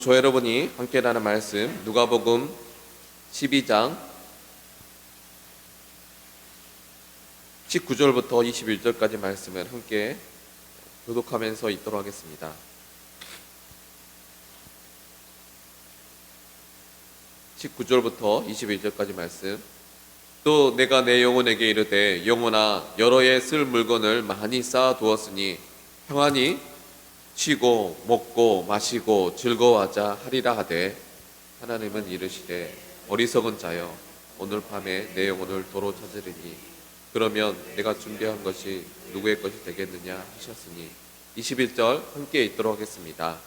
저 여러분이 함께 나눈 말씀 누가복음 12장 19절부터 21절까지 말씀을 함께 교독하면서 읽도록 하겠습니다. 19절부터 21절까지 말씀. 또 내가 내 영혼에게 이르되 영혼아 여러 해 쓸 물건을 많이 쌓아 두었으니 평안히 쉬고 먹고 마시고 즐거워하자 하리라 하되 하나님은 이르시되 어리석은 자여 오늘 밤에 내 영혼을 도로 찾으리니 그러면 내가 준비한 것이 누구의 것이 되겠느냐 하셨으니 21절 함께 읽도록 하겠습니다.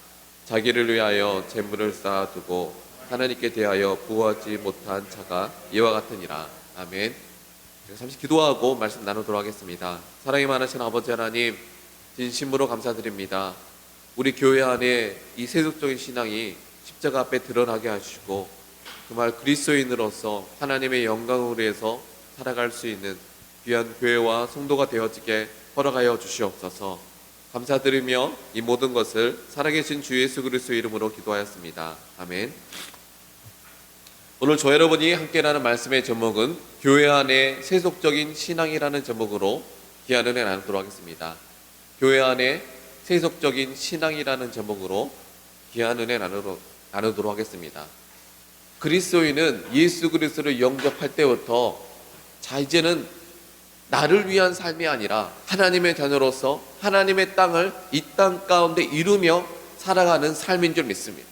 자기를 위하여 재물을 쌓아두고 하나님께 대하여 구하지 못한 자가 이와 같으니라. 아멘. 잠시 기도하고 말씀 나누도록 하겠습니다. 사랑이 많으신 아버지 하나님, 진심으로 감사드립니다. 우리 교회 안에 이 세속적인 신앙이 십자가 앞에 드러나게 하시고 정말 그리스도인으로서 하나님의 영광을 위해서 살아갈 수 있는 귀한 교회와 성도가 되어지게 허락하여 주시옵소서. 감사드리며 이 모든 것을 살아계신 주 예수 그리스도의 이름으로 기도하였습니다. 아멘. 오늘 저 여러분이 함께 나눈 말씀의 제목은 교회 안에 세속적인 신앙이라는 제목으로 귀한 은혜 나누도록 하겠습니다. 교회 안에 세속적인 신앙이라는 제목으로 귀한 은혜 나누도록 하겠습니다. 그리스도인은 예수 그리스도를 영접할 때부터 자 이제는 나를 위한 삶이 아니라 하나님의 자녀로서 하나님의 땅을 이 땅 가운데 이루며 살아가는 삶인 줄 믿습니다.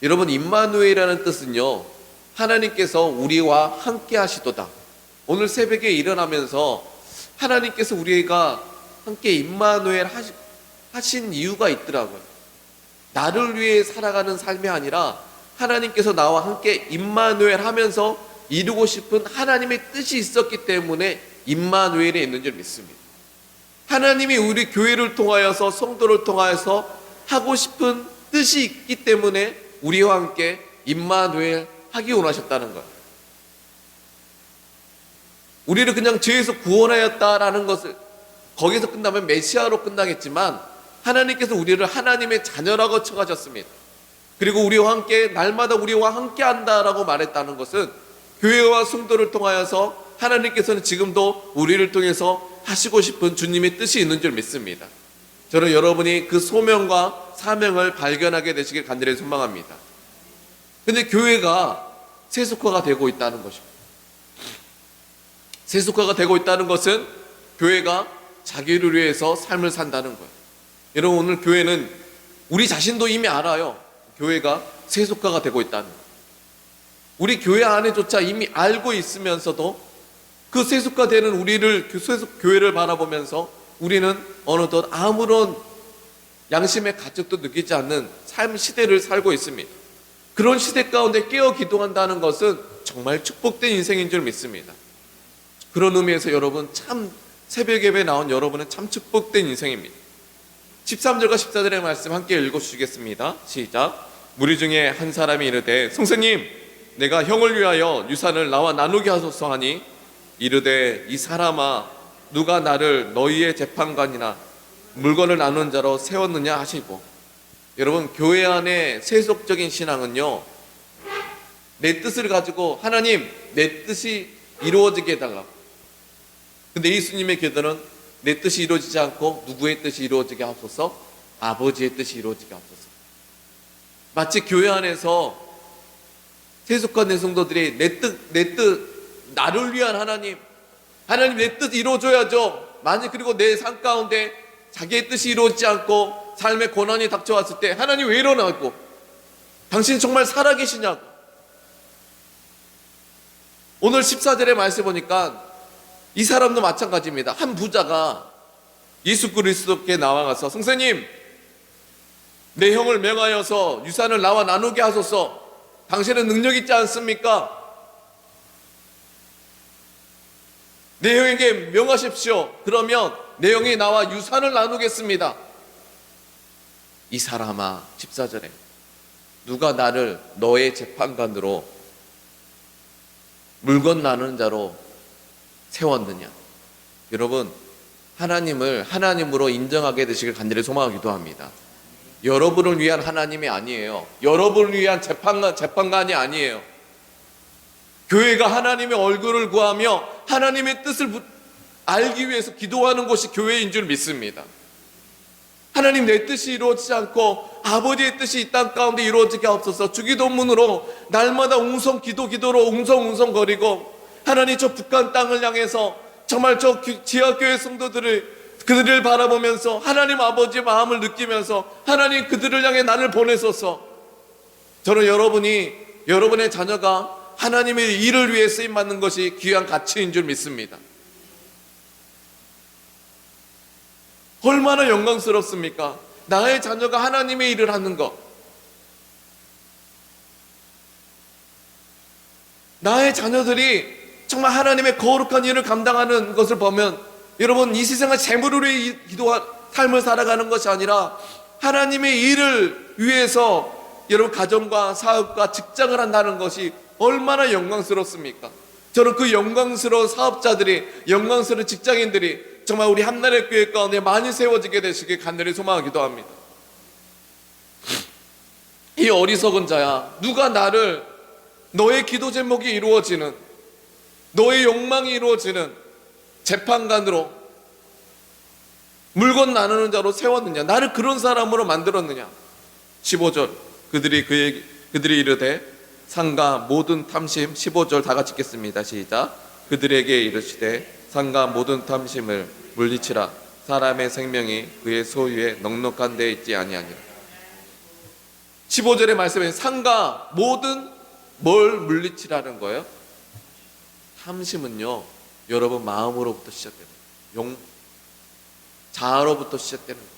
여러분, 임마누엘이라는 뜻은요, 하나님께서 우리와 함께 하시도다. 오늘 새벽에 일어나면서 하나님께서 우리가 함께 임마누엘 하신 이유가 있더라고요. 나를 위해 살아가는 삶이 아니라 하나님께서 나와 함께 임마누엘 하면서 이루고 싶은 하나님의 뜻이 있었기 때문에 임마누엘에 있는 줄 믿습니다. 하나님이 우리 교회를 통하여서 성도를 통하여서 하고 싶은 뜻이 있기 때문에 우리와 함께 임마누엘 하기 원하셨다는 거예요. 우리를 그냥 죄에서 구원하였다라는 것을 거기서 끝나면 메시아로 끝나겠지만 하나님께서 우리를 하나님의 자녀라고 칭하셨습니다. 그리고 우리와 함께 날마다 우리와 함께 한다라고 말했다는 것은 교회와 성도를 통하여서 하나님께서는 지금도 우리를 통해서 하시고 싶은 주님의 뜻이 있는 줄 믿습니다. 저는 여러분이 그 소명과 사명을 발견하게 되시길 간절히 소망합니다. 근데 교회가 세속화가 되고 있다는 것입니다. 세속화가 되고 있다는 것은 교회가 자기를 위해서 삶을 산다는 거예요. 여러분, 오늘 교회는 우리 자신도 이미 알아요. 교회가 세속화가 되고 있다는 거예요. 우리 교회 안에조차 이미 알고 있으면서도 그 세속화되는 우리를, 교회를 바라보면서 우리는 어느덧 아무런 양심의 가책도 느끼지 않는 삶 시대를 살고 있습니다. 그런 시대 가운데 깨어 기도한다는 것은 정말 축복된 인생인 줄 믿습니다. 그런 의미에서 여러분, 참 새벽 예배에 나온 여러분은 참 축복된 인생입니다. 13절과 14절의 말씀 함께 읽어주시겠습니다. 시작. 무리 중에 한 사람이 이르되 선생님, 내가 형을 위하여 유산을 나와 나누게 하소서 하니 이르되 이 사람아, 누가 나를 너희의 재판관이나 물건을 나누는 자로 세웠느냐 하시고. 여러분, 교회 안에 세속적인 신앙은요, 내 뜻을 가지고 하나님, 내 뜻이 이루어지게 해달라고. 근데 예수님의 기도는 내 뜻이 이루어지지 않고 누구의 뜻이 이루어지게 하소서? 아버지의 뜻이 이루어지게 하소서. 마치 교회 안에서 세속화된 성도들이 내 뜻, 나를 위한 하나님 내 뜻 이루어줘야죠. 만약 그리고 내 삶 가운데 자기의 뜻이 이루어지지 않고 삶의 고난이 닥쳐왔을 때 하나님 왜 이러냐고, 당신 정말 살아계시냐고. 오늘 14절의 말씀 보니까 이 사람도 마찬가지입니다. 한 부자가 예수 그리스도께 나와가서 선생님, 내 형을 명하여서 유산을 나와 나누게 하소서. 당신은 능력 있지 않습니까? 내 형에게 명하십시오. 그러면 내 형이 나와 유산을 나누겠습니다. 이 사람아, 14절에 누가 나를 너의 재판관으로 물건 나누는 자로 세웠느냐. 여러분, 하나님을 하나님으로 인정하게 되시길 간절히 소망하기도 합니다. 여러분을 위한 하나님이 아니에요. 여러분을 위한 재판관이 아니에요. 교회가 하나님의 얼굴을 구하며 하나님의 뜻을 알기 위해서 기도하는 것이 교회인 줄 믿습니다. 하나님, 내 뜻이 이루어지지 않고 아버지의 뜻이 이 땅 가운데 이루어지게 하옵소서. 주기도문으로 날마다 기도로 웅성거리고, 하나님, 저 북한 땅을 향해서 정말 저 지하교회 그들을 바라보면서 하나님 아버지의 마음을 느끼면서, 하나님, 그들을 향해 나를 보내소서. 저는 여러분의 자녀가 하나님의 일을 위해 쓰임받는 것이 귀한 가치인 줄 믿습니다. 얼마나 영광스럽습니까? 나의 자녀가 하나님의 일을 하는 것. 나의 자녀들이 정말 하나님의 거룩한 일을 감당하는 것을 보면, 여러분, 이 세상은 재물을 위해 삶을 살아가는 것이 아니라 하나님의 일을 위해서 여러분 가정과 사업과 직장을 한다는 것이 얼마나 영광스럽습니까? 저는 그 영광스러운 사업자들이, 영광스러운 직장인들이 정말 우리 한나라의 교회 가운데 많이 세워지게 되시길 간절히 소망하기도 합니다. 이 어리석은 자야, 누가 나를 너의 기도 제목이 이루어지는, 너의 욕망이 이루어지는 재판관으로, 물건 나누는 자로 세웠느냐? 나를 그런 사람으로 만들었느냐? 15절, 그들이 이르되 상가 모든 탐심, 15절 다 같이 읽겠습니다. 시작. 그들에게 이르시되 상가 모든 탐심을 물리치라. 사람의 생명이 그의 소유에 넉넉한 데 있지 아니하니라. 15절의 말씀에 상가 모든 뭘 물리치라는 거예요? 탐심은요, 여러분 마음으로부터 시작됩니다. 자아로부터 시작되는 거예요.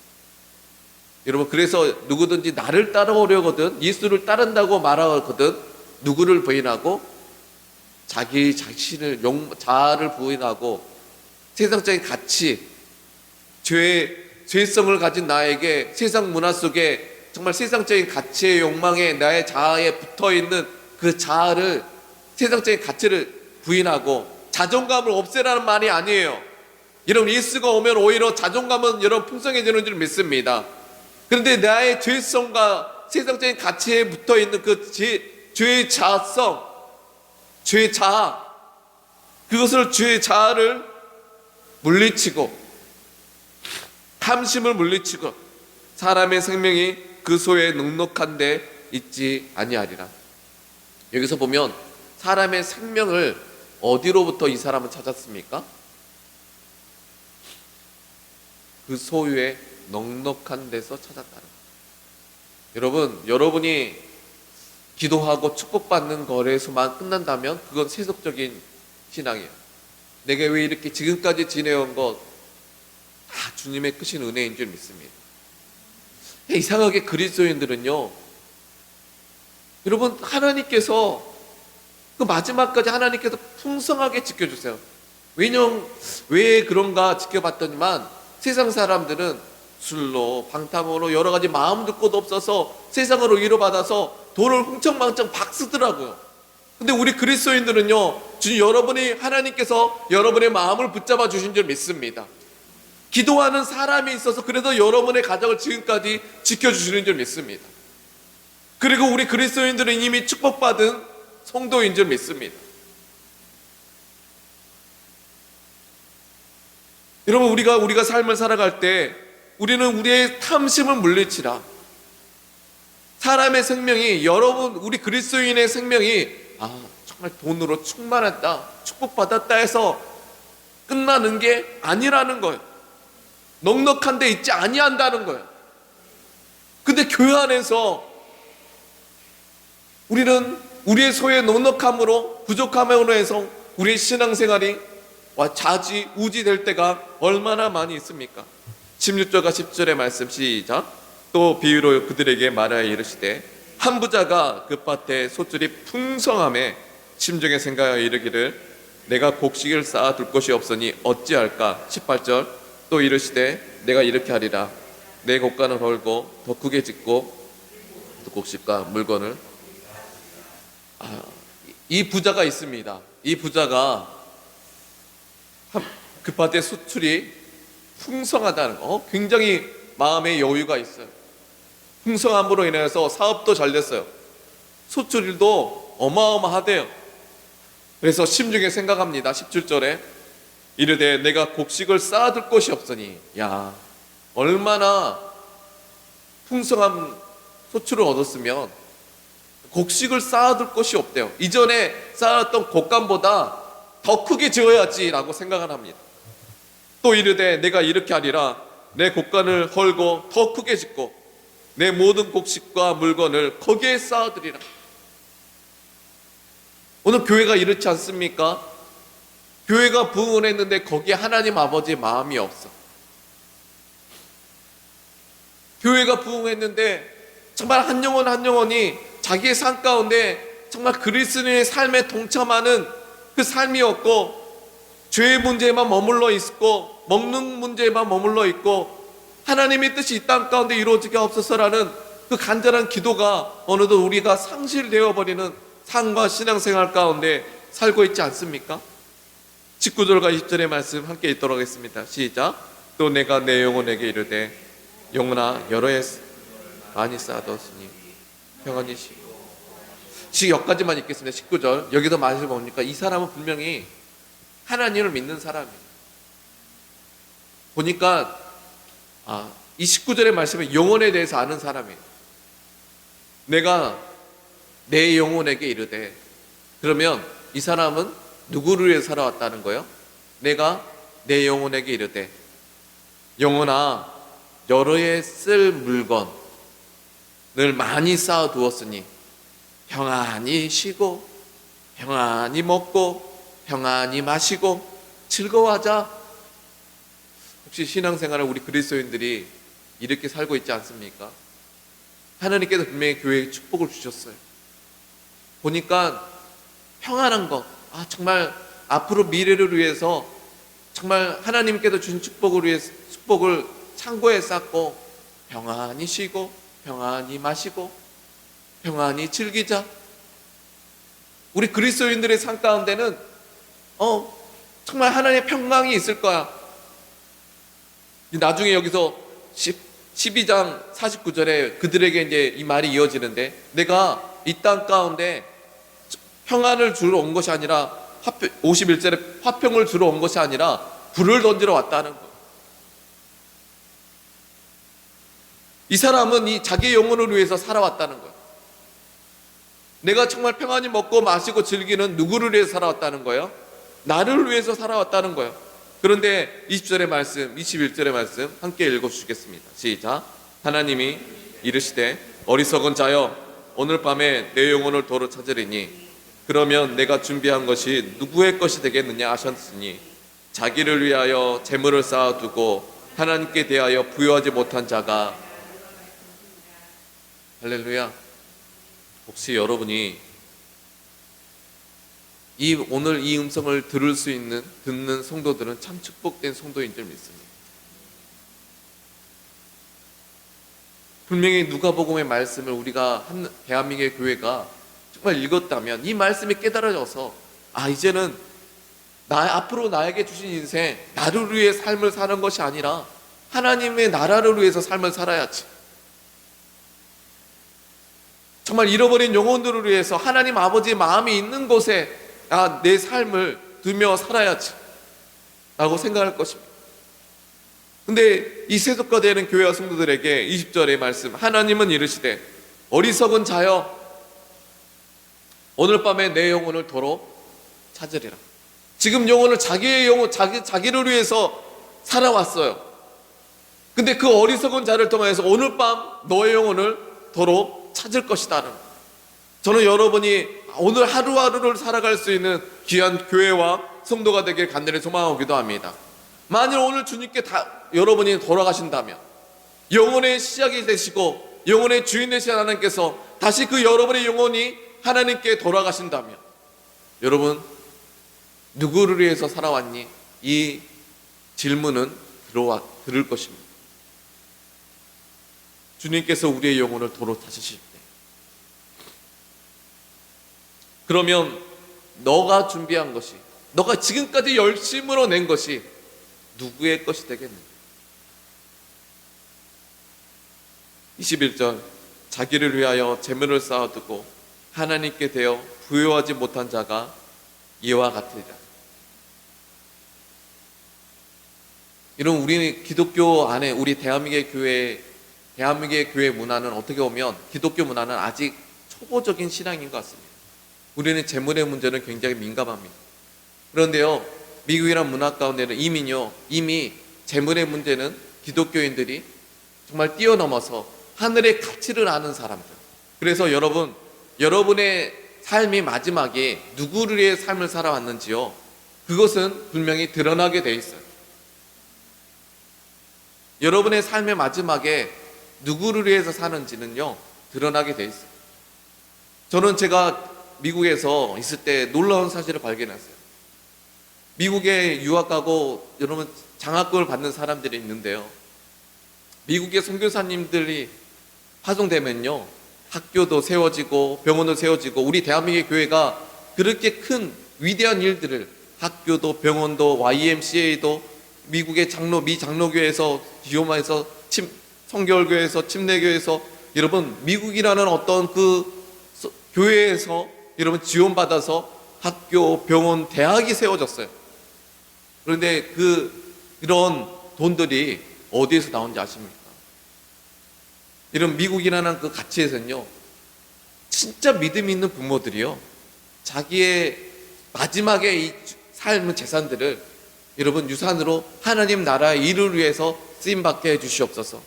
여러분, 그래서 누구든지 나를 따라오려거든, 예수를 따른다고 말하거든, 누구를 부인하고 자기 자신을 자아를 부인하고 세상적인 가치, 죄성을 가진 나에게 세상 문화 속에 정말 세상적인 가치의 욕망에 나의 자아에 붙어있는 그 자아를, 세상적인 가치를 부인하고 자존감을 없애라는 말이 아니에요. 여러분, 예수가 오면 오히려 자존감은 여러분 풍성해지는 줄 믿습니다. 그런데 나의 죄성과 세상적인 가치에 붙어있는 그 죄의 자아성, 죄의 자아, 그것을 죄의 자아를 물리치고 탐심을 물리치고 사람의 생명이 그 소에 넉넉한 데 있지 아니하리라. 여기서 보면 사람의 생명을 어디로부터 이 사람은 찾았습니까? 그 소유의 넉넉한 데서 찾았다는 거예요. 여러분이 기도하고 축복받는 거에서만 끝난다면 그건 세속적인 신앙이에요. 내가 왜 이렇게 지금까지 지내온 것 다 주님의 크신 은혜인 줄 믿습니다. 이상하게 그리스도인들은요, 여러분, 하나님께서 그 마지막까지 하나님께서 풍성하게 지켜주세요. 왜 그런가 지켜봤더니만 세상 사람들은 술로, 방탕으로 여러 가지 마음 듣고도 없어서 세상으로 위로받아서 돈을 흥청망청 박 쓰더라고요. 근데 우리 그리스도인들은요, 하나님께서 여러분의 마음을 붙잡아 주신 줄 믿습니다. 기도하는 사람이 있어서 그래서 여러분의 가정을 지금까지 지켜주시는 줄 믿습니다. 그리고 우리 그리스도인들은 이미 축복받은 성도인 줄 믿습니다. 여러분, 우리가 삶을 살아갈 때 우리는 우리의 탐심을 물리치라. 사람의 생명이, 우리 그리스도인의 생명이 정말 돈으로 충만했다, 축복받았다 해서 끝나는 게 아니라는 거예요. 넉넉한 데 있지 아니한다는 거예요. 근데 교회 안에서 우리는 우리의 소유의 넉넉함으로, 부족함으로 해서 우리의 신앙생활이 좌지우지 될 때가 얼마나 많이 있습니까? 16절과 10절의 말씀 시작. 또 비유로 그들에게 말하여 이르시되 한 부자가 그 밭에 소출이 풍성함에 심중에 생각하여 이르기를 내가 곡식을 쌓아둘 것이 없으니 어찌할까? 18절. 또 이르시되 내가 이렇게 하리라. 내 곡간을 헐고 더 크게 짓고 또 곡식과 물건을. 이 부자가 있습니다. 이 부자가 그 밭에 수출이 풍성하다는 거, 굉장히 마음의 여유가 있어요. 풍성함으로 인해서 사업도 잘 됐어요. 소출일도 어마어마하대요. 그래서 심중에 생각합니다. 17절에 이르되 내가 곡식을 쌓아둘 곳이 없으니, 야, 얼마나 풍성한 소출을 얻었으면 곡식을 쌓아둘 곳이 없대요. 이전에 쌓았던 곡간보다 더 크게 지어야지라고 생각을 합니다. 또 이르되 내가 이렇게 하리라, 내 곡간을 헐고 더 크게 짓고 내 모든 곡식과 물건을 거기에 쌓아두리라. 오늘 교회가 이렇지 않습니까? 교회가 부흥을 했는데 거기에 하나님 아버지의 마음이 없어. 교회가 부흥했는데 정말 한 영혼 한 영혼이 자기의 삶 가운데 정말 그리스도인의 삶에 동참하는 그 삶이 없고 죄의 문제에만 머물러 있고 먹는 문제에만 머물러 있고 하나님의 뜻이 이 땅 가운데 이루어지게 없어서라는 그 간절한 기도가 어느덧 우리가 상실되어 버리는 삶과 신앙생활 가운데 살고 있지 않습니까? 19절과 20절의 말씀 함께 읽도록 하겠습니다. 시작. 또 내가 내 영혼에게 이르되 영혼아 여러 해 많이 쌓아두었으니 평안히 쉬고. 여기까지만 읽겠습니다. 19절. 여기서 말씀을 보니까 이 사람은 분명히 하나님을 믿는 사람이에요. 보니까 이 19절의 말씀은 영혼에 대해서 아는 사람이에요. 내가 내 영혼에게 이르되, 그러면 이 사람은 누구를 위해 살아왔다는 거예요? 내가 내 영혼에게 이르되 영혼아 여러 해 쓸 물건을 많이 쌓아두었으니 평안히 쉬고 평안히 먹고 평안히 마시고 즐거워하자. 혹시 신앙생활을 우리 그리스도인들이 이렇게 살고 있지 않습니까? 하나님께서 분명히 교회에 축복을 주셨어요. 보니까 평안한 것, 정말 앞으로 미래를 위해서 정말 하나님께서 주신 축복을 창고에 쌓고 평안히 쉬고 평안히 마시고 평안히 즐기자. 우리 그리스도인들의 삶 가운데는 정말 하나님의 평강이 있을 거야. 나중에 여기서 12장 49절에 그들에게 이제 이 말이 이어지는데, 내가 이 땅 가운데 평안을 주러 온 것이 아니라 51절에 화평을 주러 온 것이 아니라 불을 던지러 왔다는 거예요. 이 사람은 이 자기의 영혼을 위해서 살아왔다는 거예요. 내가 정말 평안히 먹고 마시고 즐기는 누구를 위해서 살아왔다는 거예요? 나를 위해서 살아왔다는 거예요. 그런데 20절의 말씀, 21절의 말씀 함께 읽어주시겠습니다. 시작. 하나님이 이르시되 어리석은 자여 오늘 밤에 내 영혼을 도로 찾으리니 그러면 내가 준비한 것이 누구의 것이 되겠느냐 하셨으니 자기를 위하여 재물을 쌓아두고 하나님께 대하여 부여하지 못한 자가. 할렐루야. 혹시 여러분이 오늘 이 음성을 듣는 성도들은 참 축복된 성도인 줄 믿습니다. 분명히 누가복음의 말씀을 우리가 대한민국의 교회가 정말 읽었다면 이 말씀이 깨달아져서 이제는 앞으로 나에게 주신 인생, 나를 위해 삶을 사는 것이 아니라 하나님의 나라를 위해서 삶을 살아야지. 정말 잃어버린 영혼들을 위해서 하나님 아버지의 마음이 있는 곳에 내 삶을 두며 살아야지 라고 생각할 것입니다. 근데 이 세속화되는 교회와 성도들에게 20절의 말씀, 하나님은 이르시되 어리석은 자여 오늘 밤에 내 영혼을 도로 찾으리라. 지금 영혼을 자기를 위해서 살아왔어요. 근데 그 어리석은 자를 통해서 오늘 밤 너의 영혼을 도로 찾을 것이다. 저는 여러분이 오늘 하루하루를 살아갈 수 있는 귀한 교회와 성도가 되길 간절히 소망하기도 합니다. 만일 오늘 주님께 여러분이 돌아가신다면, 영혼의 시작이 되시고 영혼의 주인 되신 하나님께서 다시 그 여러분의 영혼이 하나님께 돌아가신다면, 여러분 누구를 위해서 살아왔니? 이 질문은 들을 것입니다. 주님께서 우리의 영혼을 도로 찾으실 때, 그러면 너가 준비한 것이, 너가 지금까지 열심으로 낸 것이 누구의 것이 되겠는가? 21절 자기를 위하여 재물을 쌓아두고 하나님께 대여 부요하지 못한 자가 이와 같으리라. 이런 우리 기독교 안에 우리 대한민국의 교회 문화는 어떻게 보면 기독교 문화는 아직 초보적인 신앙인 것 같습니다. 우리는 재물의 문제는 굉장히 민감합니다. 그런데요, 미국이란 문화 가운데는 이미 재물의 문제는 기독교인들이 정말 뛰어넘어서 하늘의 가치를 아는 사람들. 그래서 여러분의 삶이 마지막에 누구를 위해 삶을 살아왔는지요, 그것은 분명히 드러나게 돼 있어요. 여러분의 삶의 마지막에 누구를 위해서 사는지는요, 드러나게 돼 있어요. 저는 제가 미국에서 있을 때 놀라운 사실을 발견했어요. 미국에 유학 가고 여러분 장학금을 받는 사람들이 있는데요, 미국의 선교사님들이 파송되면요, 학교도 세워지고 병원도 세워지고 우리 대한민국의 교회가 그렇게 큰 위대한 일들을, 학교도 병원도 YMCA도 미국의 미 장로교회에서 기요마에서 성결교회에서 침례교회에서 여러분 미국이라는 어떤 그 교회에서 여러분 지원받아서 학교, 병원, 대학이 세워졌어요. 그런데 그런 돈들이 어디에서 나온지 아십니까? 이런 미국이라는 그 가치에서는요, 진짜 믿음이 있는 부모들이요, 자기의 마지막에 이 삶의 재산들을 여러분 유산으로 하나님 나라의 일을 위해서 쓰임받게 해주시옵소서.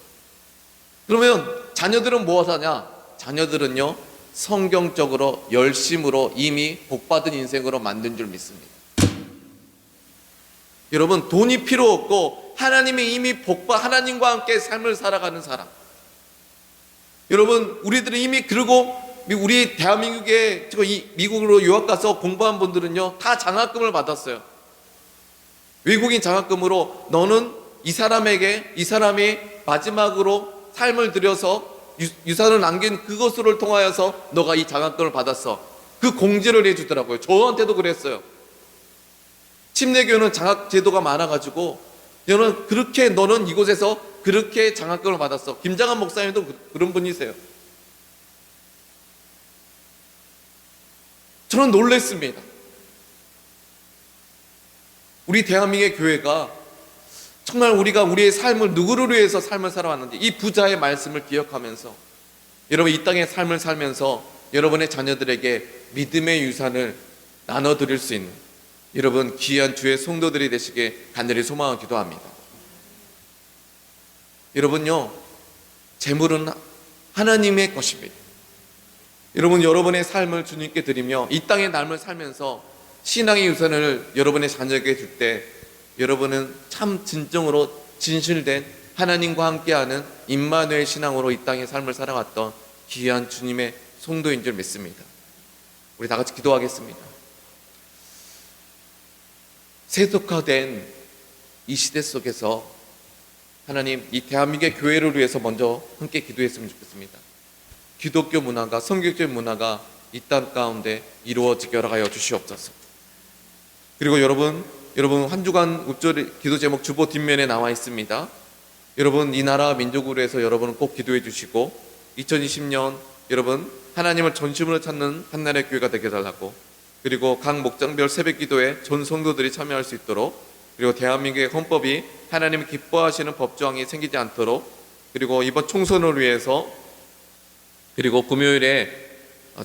그러면 자녀들은 무엇 하냐? 자녀들은요, 성경적으로 열심으로 이미 복받은 인생으로 만든 줄 믿습니다. 여러분, 돈이 필요 없고 하나님이 이미 하나님과 함께 삶을 살아가는 사람. 여러분, 우리들은 이미, 그리고 우리 대한민국에 미국으로 유학 가서 공부한 분들은요, 다 장학금을 받았어요. 외국인 장학금으로 너는 이 사람이 마지막으로 삶을 들여서 유산을 남긴 그것을 통하여서 너가 이 장학금을 받았어. 그 공지를 해주더라고요. 저한테도 그랬어요. 침례교는 장학 제도가 많아가지고 너는 이곳에서 그렇게 장학금을 받았어. 김장한 목사님도 그런 분이세요. 저는 놀랐습니다. 우리 대한민국의 교회가 정말 우리가 우리의 삶을 누구를 위해서 삶을 살아왔는지 이 부자의 말씀을 기억하면서 여러분 이 땅의 삶을 살면서 여러분의 자녀들에게 믿음의 유산을 나눠드릴 수 있는 여러분 귀한 주의 성도들이 되시게 간절히 소망을 기도합니다. 여러분요, 재물은 하나님의 것입니다. 여러분, 여러분의 삶을 주님께 드리며 이 땅의 삶을 살면서 신앙의 유산을 여러분의 자녀에게 줄 때 여러분은 참 진정으로 진실된 하나님과 함께하는 임마누엘 신앙으로 이 땅의 삶을 살아갔던 귀한 주님의 성도인 줄 믿습니다. 우리 다 같이 기도하겠습니다. 세속화된 이 시대 속에서 하나님, 이 대한민국의 교회를 위해서 먼저 함께 기도했으면 좋겠습니다. 기독교 문화가, 성경적 문화가 이 땅 가운데 이루어지게 허락하여 주시옵소서. 그리고 여러분 한 주간 읍절 기도 제목 주보 뒷면에 나와 있습니다. 여러분 이 나라 민족을 위해서 여러분은 꼭 기도해 주시고 2020년 여러분 하나님을 전심으로 찾는 한나라의 교회가 되게 해달라고, 그리고 각 목장별 새벽 기도에 전 성도들이 참여할 수 있도록, 그리고 대한민국의 헌법이 하나님을 기뻐하시는 법조항이 생기지 않도록, 그리고 이번 총선을 위해서, 그리고 금요일에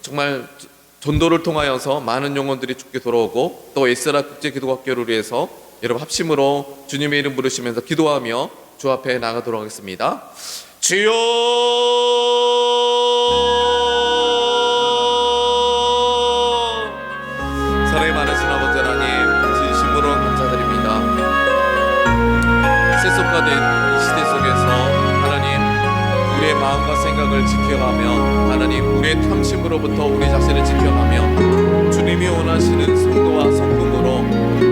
정말 전도를 통하여서 많은 영혼들이 주께 돌아오고, 또 에스라 국제기도학교를 위해서 여러분 합심으로 주님의 이름 부르시면서 기도하며 주 앞에 나가도록 하겠습니다. 주여 사랑이 많으신 아버지 하나님, 진심으로 감사드립니다. 세속화된 이 시대 속에서 하나님, 우리의 마음과 생각을 지켜가며 하나님, 우리의 탐심으로부터 우리 자신을 지켜가며 주님이 원하시는 성도와 성품으로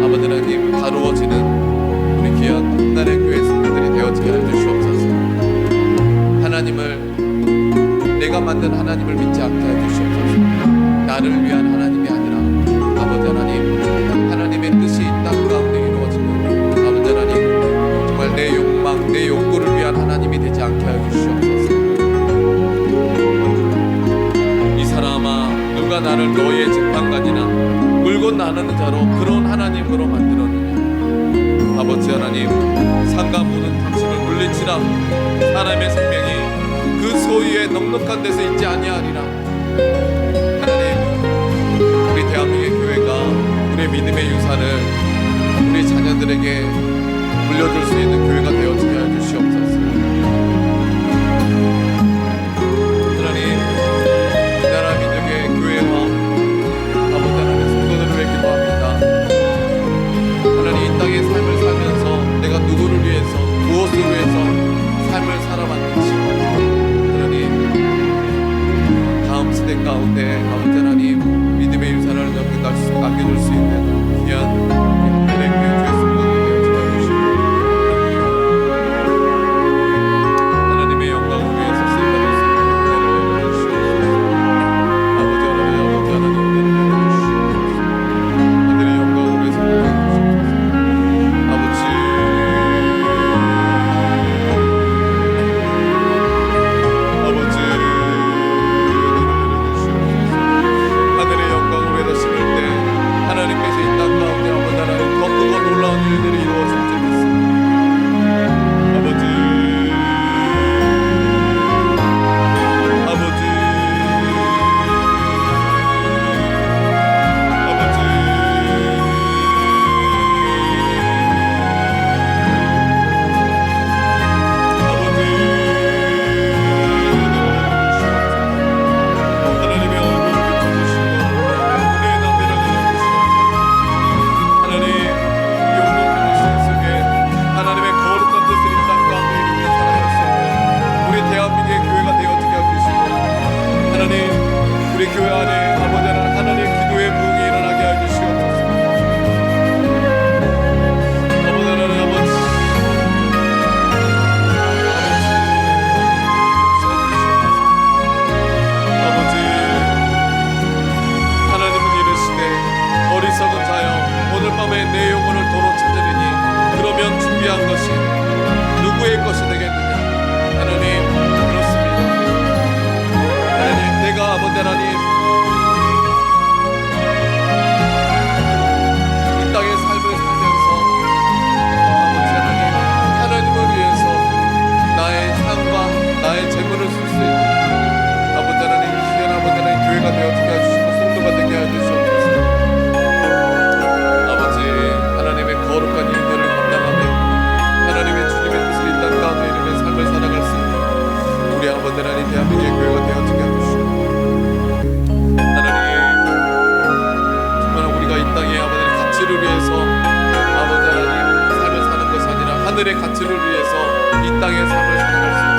아버지 하나님 다루어지는 우리 귀한 한나라의 교회 성도들이 되어지게 해주시옵소서. 하나님을, 내가 만든 하나님을 믿지 않게 해주시옵소서. 나를 위한 하나님이 아니라 아버지 하나님, 하나님의 뜻이 이 땅 가운데 이루어지는 아버지 하나님, 정말 내 욕망, 내 욕구를 위한 하나님이 되지 않게 해주시옵소서. 누가 나를 너희의 재판관이나 물건 나누는 자로 그런 하나님으로 만들었느냐. 아버지 하나님, 산과 모든 탐심을 물리치라. 사람의 생명이 그 소유의 넉넉한 데서 있지 아니하리라. 하나님, 우리 대한민국의 교회가 우리의 믿음의 유산을 우리 자녀들에게 물려줄 수 있는 교회가 되어지게 하여 주시옵소서. 하나님, 이 나라 민족의 교회와 아버지 하나님 성도들을 위해 기도합니다. 하나님, 이 땅의 삶을 살면서 내가 누구를 위해서 무엇을 위해서 삶을 살아왔는지 하나님, 다음 세대 가운데 아버지 하나님 믿음의 유산을 남겨줄 수 있는 귀한 은혜의 교회 주의 성도들 되어 주시옵소서. 하나님의 영광을 위해서 쓰임받을 수 있는 은혜를 내려주시옵소서. 아버지 하나님 은혜를 내려주시옵소서. 하늘의 영광을 위해서 쓰임받을 아버지 하늘의 영광을 위해서 심을 때 하나님께서 이 땅 가운데 아버지 하나님 더 크고 놀라운 일들이 이루어질 줄 믿습니다. 아버지 아버지 아버지 하나님의 얼굴을 비춰주시고 은혜의 담대를 내려주시고 하나님, 이 온전한 시대 속에 하나님의 거룩한 뜻을 이 땅 가운데 이루며 살아갈 수 있는 우리 대한민국의 교회가 되어지게 해주시고 하나님, 우리 교회 안에 아버지 하나님 기도의 부흥이 일어나게 해주시옵소서. 아버지 하나님 아버지 아버지 하나님은 이르시되 어리석은 자여 오늘 밤에 내 영혼을 도로 찾으리니 그러면 준비한 것이 누구의 것이 되겠느냐. 하나님 그렇습니다. 하나님, 내가 아버지 하나님 이 땅의 삶을 살면서 아버지 하나님 하나님을 위해서 나의 삶과 나의 재물을 쓸 수 있는 아버지 하나님 귀한 아버지 하나님 교회가 되어지게 해주시고 성도가 되게 해주시옵소서. 아버지 하나님의 거룩한 일들을 감당하며 하나님의 주님의 뜻을 이 땅 가운데 이루며 삶을 살아갈 수 있는 우리 아버지 하나님 대한민국의 교회가 되어지게 해주시고 하나님, 정말 우리가 이 땅에 아버지 하나님 가치를 위해서 아버지 하나님 삶을 사는 것이 아니라 하늘의 가치를 위해서 이 땅의 삶을 살아갈 수 있는